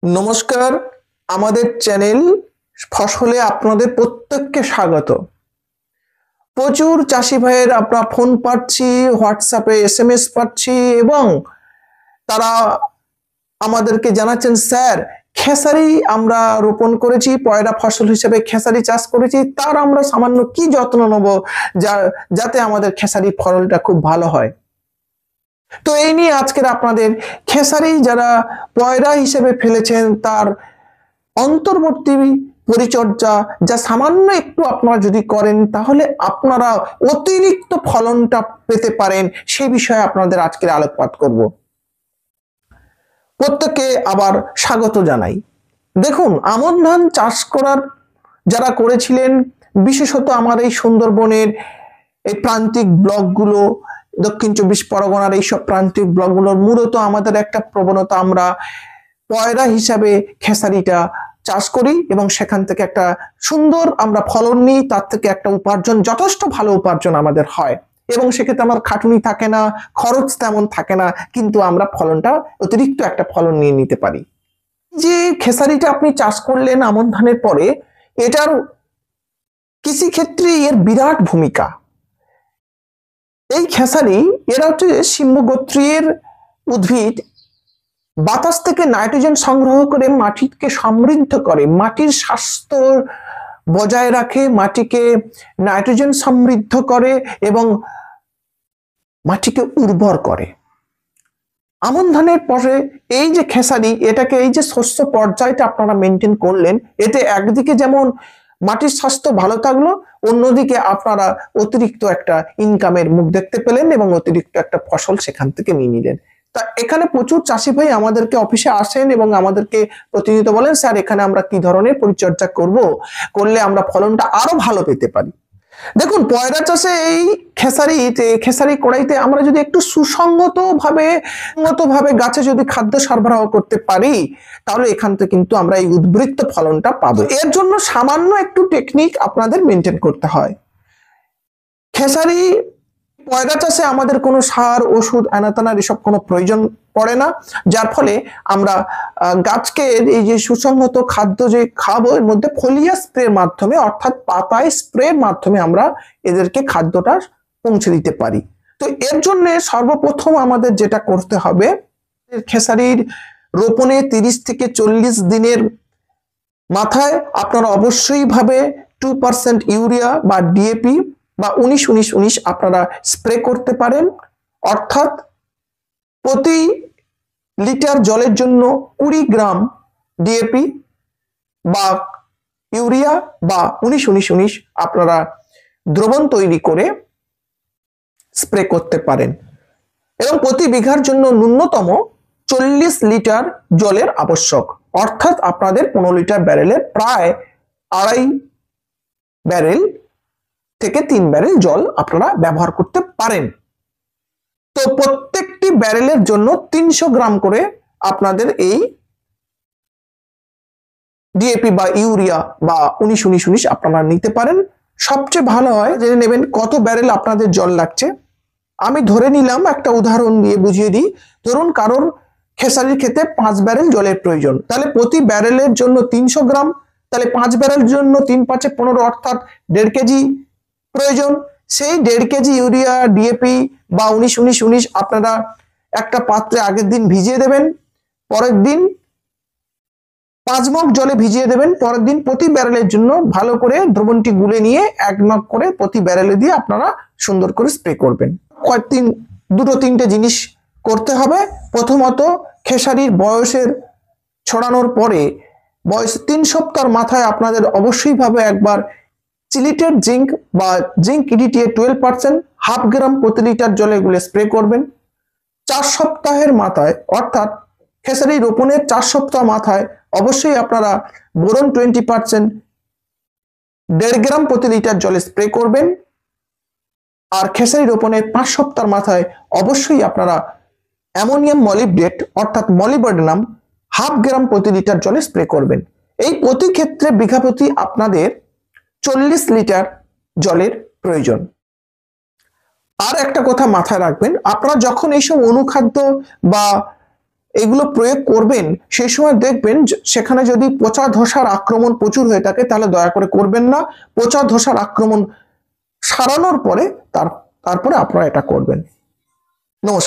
নমস্কার, আমাদের চ্যানেল ফসলে আপনাদের প্রত্যেককে স্বাগত। প্রচুর চাষি ভাইয়ের আমরা ফোন পাচ্ছি, হোয়াটসঅ্যাপে এসএমএস পাচ্ছি এবং তারা আমাদেরকে জানাচ্ছেন, স্যার খেসারি আমরা রোপণ করেছি, পয়রা ফসল হিসেবে খেসারি চাষ করেছি, তার আমরা সামান্য কি যত্ন নেব যাতে আমাদের খেসারি ফলনটা খুব ভালো হয়। তো এই নিয়ে আজকের আপনাদের খেসারি যারা পয়রা হিসেবে ফেলেছেন তার অন্তর্বর্তী পরিচর্যা যা সামান্য একটু আপনারা যদি করেন তাহলে আপনারা অতিরিক্ত ফলনটা পেতে পারেন, সেই বিষয়ে আপনাদের আজকের আলোকপাত করব। প্রত্যেককে আবার স্বাগত জানাই। দেখুন, আমন ধান চাষ করার যারা করেছিলেন, বিশেষত আমার এই সুন্দরবনের এই প্রান্তিক ব্লকগুলো, দক্ষিণ চব্বিশ পরগনার এইসব প্রান্তিক ব্লকগুলোর মূলত আমাদের একটা প্রবণতা, আমরা পয়রা হিসাবে খেসারিটা চাষ করি এবং সেখান থেকে একটা সুন্দর আমরা ফলন নিই, তার থেকে একটা উপার্জন, যথেষ্ট ভালো উপার্জন আমাদের হয় এবং সেক্ষেত্রে আমার খাটুনি থাকে না, খরচ তেমন থাকে না, কিন্তু আমরা ফলনটা অতিরিক্ত একটা ফলন নিয়ে নিতে পারি। যে খেসারিটা আপনি চাষ করলেন আমন ধানের পরে, এটার কৃষিক্ষেত্রে এর বিরাট ভূমিকা। এই খেসারি এরা হচ্ছে সিম্বগোত্রীয় উদ্ভিদ, বাতাস থেকে নাইট্রোজেন সংগ্রহ করে মাটিকে সমৃদ্ধ করে, মাটির স্বাস্থ্য বজায় রাখে, মাটিকে নাইট্রোজেন সমৃদ্ধ করে এবং মাটিকে উর্বর করে। আমন ধানের পরে এই যে খেসারি, এটাকে এই যে শস্য পর্যায়টা আপনারা মেনটেন করলেন, এতে একদিকে যেমন মাটির স্বাস্থ্য ভালো থাকলো, অন্যদিকে আপনারা অতিরিক্ত একটা ইনকামের মুখ দেখতে পেলেন এবং অতিরিক্ত একটা ফসল সেখান থেকে নিয়ে নিলেন। তা এখানে প্রচুর চাষি ভাই আমাদেরকে অফিসে আসেন এবং আমাদেরকে প্রতিনিয়ত বলেন, স্যার এখানে আমরা কি ধরনের পরিচর্যা করলে আমরা ফলনটা আরো ভালো পেতে পারি। দেখুন, পয়রা চাষে এই খেসারি কড়াইতে আমরা যদি একটু সুসংগত ভাবে গাছে যদি খাদ্য সরবরাহ করতে পারি, তাহলে এখান থেকে কিন্তু আমরা এই উদ্বৃত্ত ফলনটা পাবো। এর জন্য সামান্য একটু টেকনিক আপনাদের মেনটেন করতে হয়। খেসারি পয়রা চাষে আমাদের কোনো সার, ওষুধ, আনাতানার এসব কোনো প্রয়োজন পড়ে না, যার ফলে আমরা গাছকে এই যে সুসংহত খাদ্য যে খাবো, এর মধ্যে ফলিয়া স্প্রের মাধ্যমে, অর্থাৎ পাতায় স্প্রের মাধ্যমে আমরা এদেরকে খাদ্যটা পৌঁছে দিতে পারি। তো এর জন্য সর্বপ্রথম আমাদের যেটা করতে হবে, খেসারির রোপণে 30 থেকে 40 দিনের মাথায় আপনারা অবশ্যই ভাবে 2% ইউরিয়া বা ডিএপি বা 19-19-19 আপনারা স্প্রে করতে পারেন। অর্থাৎ প্রতি লিটার জলের জন্য 20 গ্রাম ডিএপি বা ইউরিয়া বা 19-19-19 আপনারা দ্রবণ তৈরি করে স্প্রে করতে পারেন এবং প্রতি বিঘার জন্য ন্যূনতম 40 লিটার জলের আবশ্যক। অর্থাৎ আপনাদের 15 লিটার ব্যারেলে প্রায় 2.5 ব্যারেল থেকে 3 ব্যারেল জল আপনারা ব্যবহার করতে পারেন। তো প্রত্যেকটি ব্যারেলের জন্য 300 গ্রাম করে আপনাদের এই ডিএপি বা ইউরিয়া বা 19-19-19 আপনারা নিতে পারেন। সবচেয়ে ভালো হয় জেনে নেবেন কত ব্যারেল আপনাদের জল লাগছে। আমি ধরে নিলাম, একটা উদাহরণ দিয়ে বুঝিয়ে দিই। ধরুন কারোর খেসারির ক্ষেতে 5 ব্যারেল জলের প্রয়োজন, তাহলে প্রতি ব্যারেলের জন্য 300 গ্রাম, তাহলে 5 ব্যারেল জন্য 3×5 = 15, অর্থাৎ 1.5 কেজি প্রয়োজন। সেই 1.5 কেজি ইউরিয়া, ডিএপি বা 19-19-19 আপনারা একটা পাত্রে আগের দিন ভিজিয়ে দেবেন, পরের দিন 5 মগ জলে ভিজিয়ে দেবেন, পরের দিন প্রতি ব্যারেলের জন্য ভালো করে দ্রবণটি গুলে নিয়ে 1 মগ করে প্রতি ব্যারেলে দিয়ে আপনারা সুন্দর করে স্প্রে করবেন। দুটো তিনটে জিনিস করতে হবে। প্রথমত, খেসারির বয়সের ছড়ানোর পরে বয়স 3 সপ্তাহের মাথায় আপনাদের অবশ্যই ভাবে একবার চিলিটেড জিঙ্ক বা জিঙ্ক ইডিটিএ 12% 1/2 গ্রাম প্রতি লিটার জলে গুলে স্প্রে করবেন। 4 সপ্তাহের মাথায়, অর্থাৎ খেসারি রোপণের 4 সপ্তাহ মাথায় অবশ্যই আপনারা বোরন 20% 1.5 গ্রাম প্রতি লিটার জলে স্প্রে করবেন। আর খেসারি রোপণের 5 সপ্তাহ মাথায় অবশ্যই আপনারা অ্যামোনিয়াম মলিবডেট অর্থাৎ মলিবডেনাম 1/2 গ্রাম প্রতি লিটার জলে স্প্রে করবেন। এই প্রতি ক্ষেত্রে বিঘা প্রতি আপনাদের 40 লিটার জলের প্রয়োজন। আর একটা কথা মাথায় রাখবেন, আপনারা যখন এইসব অনুখাদ্য বা এগুলো প্রয়োগ করবেন সেই সময় দেখবেন সেখানে যদি পচা ধসার আক্রমণ প্রচুর হয়ে থাকে তাহলে দয়া করে করবেন না। পচা ধসার আক্রমণ সারানোর পরে তারপরে আপনারা এটা করবেন। নমস্কার।